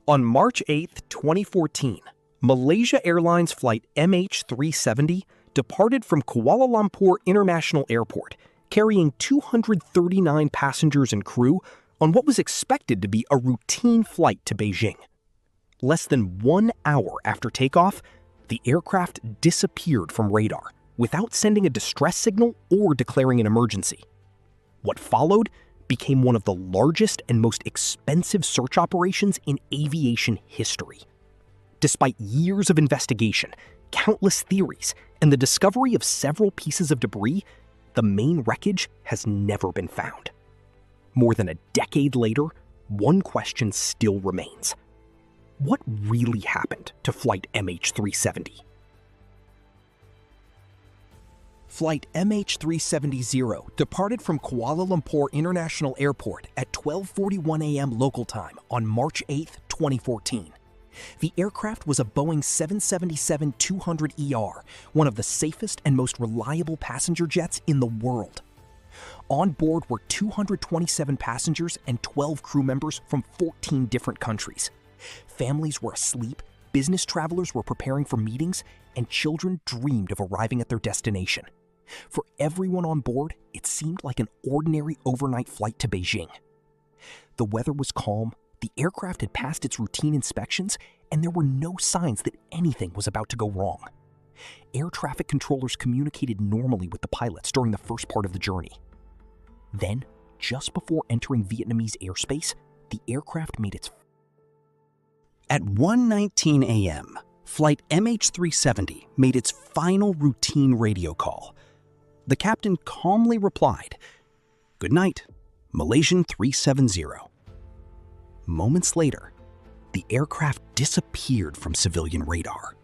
On March 8, 2014, Malaysia Airlines Flight MH370 departed from Kuala Lumpur International Airport, carrying 239 passengers and crew on what was expected to be a routine flight to Beijing. Less than 1 hour after takeoff, the aircraft disappeared from radar without sending a distress signal or declaring an emergency. What followed became one of the largest and most expensive search operations in aviation history. Despite years of investigation, countless theories, and the discovery of several pieces of debris, the main wreckage has never been found. More than a decade later, one question still remains. What really happened to Flight MH370? Flight MH370 departed from Kuala Lumpur International Airport at 12:41 a.m. local time on March 8, 2014. The aircraft was a Boeing 777-200ER, one of the safest and most reliable passenger jets in the world. On board were 227 passengers and 12 crew members from 14 different countries. Families were asleep, business travelers were preparing for meetings, and children dreamed of arriving at their destination. For everyone on board, it seemed like an ordinary overnight flight to Beijing. The weather was calm, the aircraft had passed its routine inspections, and there were no signs that anything was about to go wrong. Air traffic controllers communicated normally with the pilots during the first part of the journey. Then, just before entering Vietnamese airspace, the aircraft made its... At 1:19 a.m., Flight MH370 made its final routine radio call. The captain calmly replied, "Good night, Malaysian 370. Moments later, the aircraft disappeared from civilian radar.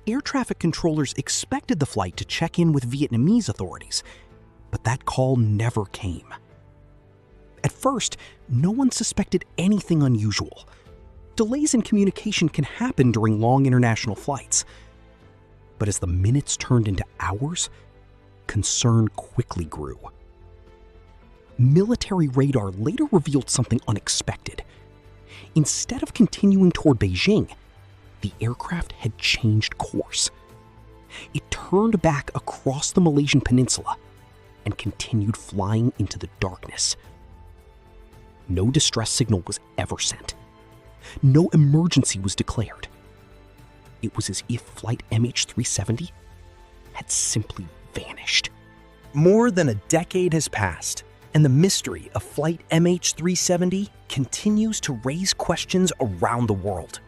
Air traffic controllers expected the flight to check in with Vietnamese authorities, but that call never came. At first, no one suspected anything unusual. Delays in communication can happen during long international flights. But as the minutes turned into hours, concern quickly grew. Military radar later revealed something unexpected. Instead of continuing toward Beijing, the aircraft had changed course. It turned back across the Malaysian peninsula and continued flying into the darkness. No distress signal was ever sent. No emergency was declared. It was as if Flight MH370 had simply vanished. More than a decade has passed, and the mystery of Flight MH370 continues to raise questions around the world.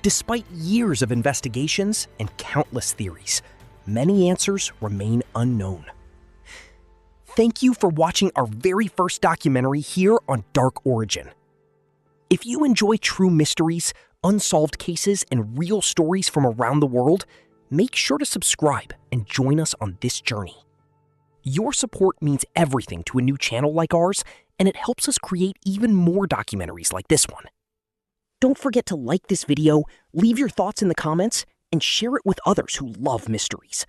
Despite years of investigations and countless theories, many answers remain unknown. Thank you for watching our very first documentary here on Dark Origin. If you enjoy true mysteries, unsolved cases, and real stories from around the world, make sure to subscribe and join us on this journey. Your support means everything to a new channel like ours, and it helps us create even more documentaries like this one. Don't forget to like this video, leave your thoughts in the comments, and share it with others who love mysteries.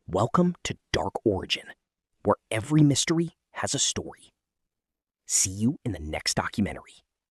Welcome to Dark Origin, where every mystery has a story. See you in the next documentary.